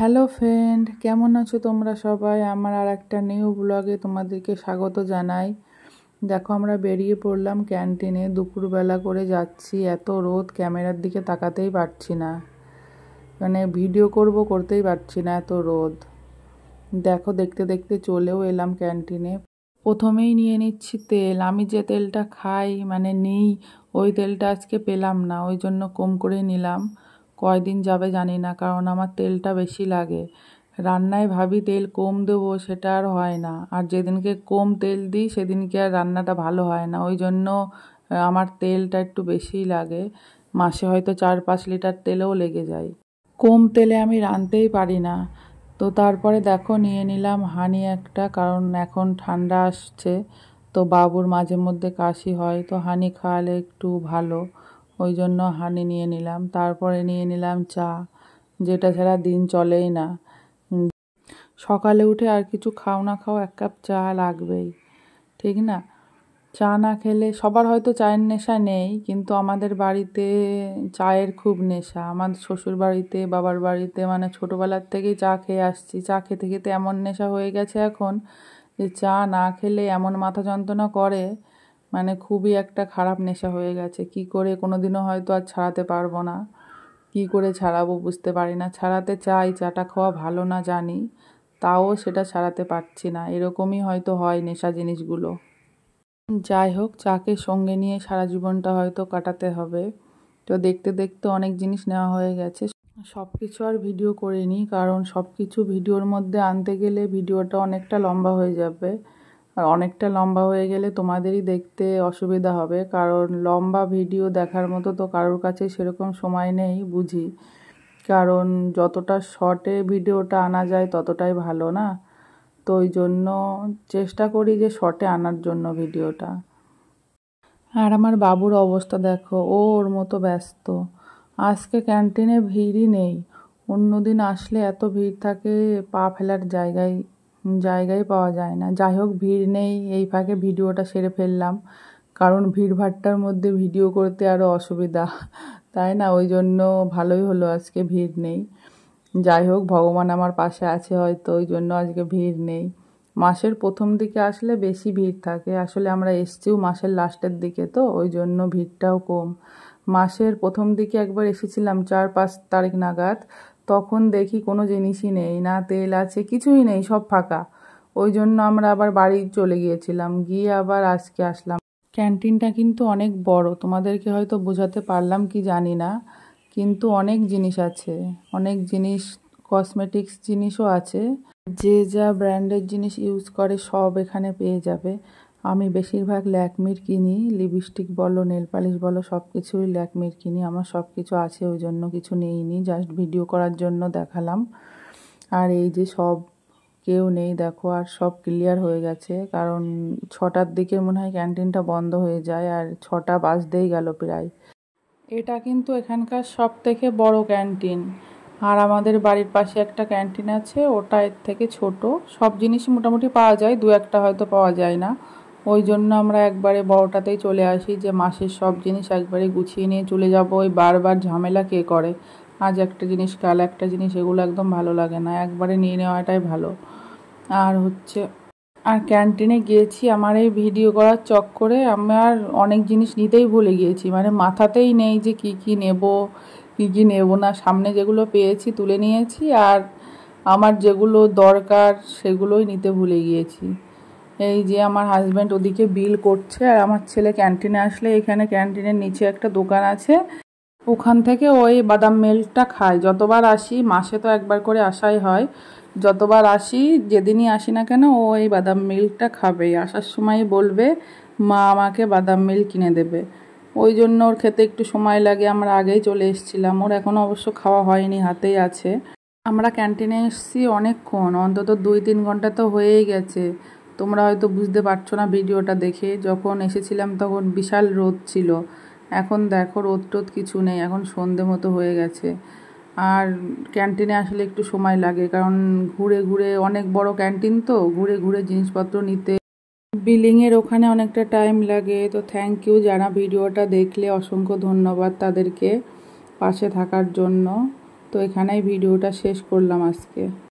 Hello friend, কেমন আছো তোমরা সবাই? আমার আর একটা নিউ ব্লগে তোমাদেরকে স্বাগত জানাই। দেখো, আমরা বেরিয়ে পড়লাম ক্যান্টিনে। দুপুরবেলা করে যাচ্ছি, এত রোদ, ক্যামেরার দিকে তাকাতেই পারছি না, মানে ভিডিও করতেই পারছি না, এত রোদ। দেখো, দেখতে দেখতে চলেও এলাম ক্যান্টিনে। প্রথমেই নিয়ে নিচ্ছি তেল। আমি যে তেলটা খাই, মানে নিই, ওই তেলটা আজকে পেলাম না, ওই জন্য কম করে নিলাম। কয়দিন যাবে জানি না, কারণ আমার তেলটা বেশি লাগে। রান্নায় ভাবি তেল কম দেবো, সেটা আর হয় না। আর যেদিনকে কম তেল দিই সেদিনকে আর রান্নাটা ভালো হয় না। ওই জন্য আমার তেলটা একটু বেশিই লাগে। মাসে হয়তো 4-5 লিটার তেলেও লেগে যায়। কম তেলে আমি রাঁধতেই পারি না। তো তারপরে দেখো, নিয়ে নিলাম হানি একটা, কারণ এখন ঠান্ডা আসছে, তো বাবুর মাঝে মধ্যে কাশি হয়, তো হানি খাওয়ালে একটু ভালো। ওই জন্য হানি নিয়ে নিলাম। তারপরে নিয়ে নিলাম চা, যেটা ছাড়া দিন চলেই না। সকালে উঠে আর কিছু খাও না খাও, 1 কাপ চা লাগবেই, ঠিক না? চা না খেলে, সবার হয়তো চায়ের নেশা নেই, কিন্তু আমাদের বাড়িতে চায়ের খুব নেশা। আমার শ্বশুর বাড়িতে, বাবার বাড়িতে, মানে ছোটোবেলার থেকেই চা খেয়ে আসছি। চা খেতে খেতে এমন নেশা হয়ে গেছে এখন, যে চা না খেলে এমন মাথা যন্ত্রণা করে, মানে খুবই একটা খারাপ নেশা হয়ে গেছে। কি করে, কোনোদিনও হয়তো আর ছাড়াতে পারবো না। কি করে ছাড়াবো বুঝতে পারি না। ছাড়াতে চাই, চাটা খাওয়া ভালো না জানি, তাও সেটা ছাড়াতে পারছি না। এরকমই হয়তো হয় নেশা জিনিসগুলো। যাই হোক, চাকে সঙ্গে নিয়ে সারা জীবনটা হয়তো কাটাতে হবে। তো দেখতে দেখতে অনেক জিনিস নেওয়া হয়ে গেছে। সব কিছু আর ভিডিও করিনি, কারণ সব কিছু ভিডিওর মধ্যে আনতে গেলে ভিডিওটা অনেকটা লম্বা হয়ে যাবে। আর অনেকটা লম্বা হয়ে গেলে তোমাদেরই দেখতে অসুবিধা হবে, কারণ লম্বা ভিডিও দেখার মতো তো কারোর কাছে সেরকম সময় নেই, বুঝি। কারণ যতটা শর্টে ভিডিওটা আনা যায় ততটাই ভালো, না? তো ওই জন্য চেষ্টা করি যে শর্টে আনার জন্য ভিডিওটা। আর আমার বাবুর অবস্থা দেখো, ওর মতো ব্যস্ত। আজকে ক্যান্টিনে ভিড়ই নেই। অন্যদিন আসলে এত ভিড় থাকে, পা ফেলার জায়গায় পাওয়া যায় না। যাই হোক, ভিড় নেই, এই ফাঁকে ভিডিওটা সেরে ফেললাম, কারণ ভিড়ভাট্টার মধ্যে ভিডিও করতে আরও অসুবিধা, তাই না? ওই জন্য ভালোই হলো আজকে ভিড় নেই। যাই হোক, ভগবান আমার পাশে আছে হয়তো, ওই জন্য আজকে ভিড় নেই। মাসের প্রথম দিকে আসলে বেশি ভিড় থাকে। আসলে আমরা এসেছিও মাসের লাস্টের দিকে, তো ওই জন্য ভিড়টাও কম। মাসের প্রথম দিকে একবার এসেছিলাম 4-5 তারিখ নাগাদ, তখন দেখি কোনো জিনিসই নেই, না তেল আছে, কিছুই নেই, সব ফাঁকা। ওই জন্য আমরা আবার বাড়ি চলে গিয়েছিলাম, গিয়ে আবার আজকে আসলাম। ক্যান্টিনটা কিন্তু অনেক বড়, তোমাদেরকে হয়তো বোঝাতে পারলাম কি জানি না, কিন্তু অনেক জিনিস আছে, অনেক জিনিস, কসমেটিক্স জিনিসও আছে। যে যা ব্র্যান্ডের জিনিস ইউজ করে সব এখানে পেয়ে যাবে। আমি বেশিরভাগ ল্যাকমির কিনি, লিপস্টিক বলো, নেল পালিশ বলো, সব কিছুই ল্যাকমির কিনি। আমার সব কিছু আছে, ওই জন্য কিছু নেইনি, জাস্ট ভিডিও করার জন্য দেখালাম। আর এই যে সব, কেউ নেই দেখো, আর সব ক্লিয়ার হয়ে গেছে, কারণ 6টার দিকে মনে হয় ক্যান্টিনটা বন্ধ হয়ে যায়, আর 6টা বাজতেই গেল প্রায়। এটা কিন্তু এখানকার সব থেকে বড় ক্যান্টিন। আর আমাদের বাড়ির পাশে একটা ক্যান্টিন আছে, ওটা এর থেকে ছোট। সব জিনিসই মোটামুটি পাওয়া যায়, 2-1টা হয়তো পাওয়া যায় না। ওই জন্য আমরা একবারে বড়টাতেই চলে আসি, যে মাসের সব জিনিস একবারে গুছিয়ে নিয়ে চলে যাব। ওই বারবার ঝামেলা কে করে, আজ একটা জিনিস কাল একটা জিনিস, এগুলো একদম ভালো লাগে না। একবারে নিয়ে নেওয়াটাই ভালো। আর ক্যান্টিনে গিয়েছি, আমার এই ভিডিও করার চক্করে আমার অনেক জিনিস নিতেই ভুলে গিয়েছি, মানে মাথাতেই নেই যে কি কি নেব, কি কি নেব না। সামনে যেগুলো পেয়েছি তুলে নিয়েছি, আর আমার যেগুলো দরকার সেগুলোই নিতে ভুলে গিয়েছি। এই যে আমার হাজব্যান্ড ওদিকে বিল করছে, আর আমার ছেলে ক্যান্টিনে আসলে, এখানে ক্যান্টিনের নিচে একটা দোকান আছে, ওখান থেকে ওই বাদাম মিল্কটা খায়। যতবার আসি, মাসে তো একবার করে আসাই হয়, যতবার আসি, যেদিনই আসি না কেন, ও এই বাদাম মিল্কটা খাবে। আসার সময় বলবে মা আমাকে বাদাম মিল্ক কিনে দেবে। ওই জন্য ওর খেতে একটু সময় লাগে, আমরা আগেই চলে এসেছিলাম। ওর এখনও অবশ্য খাওয়া হয়নি, হাতেই আছে। আমরা ক্যান্টিনে এসেছি অনেকক্ষণ, অন্তত 2-3 ঘন্টা তো হয়েই গেছে। তোমরা হয়তো বুঝতে পারছো না ভিডিওটা দেখে। যখন এসেছিলাম তখন বিশাল রোদ ছিল, এখন দেখো রোদ টোদ কিছু নেই, এখন সন্ধে মতো হয়ে গেছে। আর ক্যান্টিনে আসলে একটু সময় লাগে, কারণ ঘুরে ঘুরে, অনেক বড় ক্যান্টিন তো, ঘুরে ঘুরে জিনিসপত্র নিতে, বিলিংয়ের ওখানে অনেকটা টাইম লাগে। তো থ্যাংক ইউ যারা ভিডিওটা দেখলে, অসংখ্য ধন্যবাদ তাদেরকে পাশে থাকার জন্য। তো এখানেই ভিডিওটা শেষ করলাম আজকে।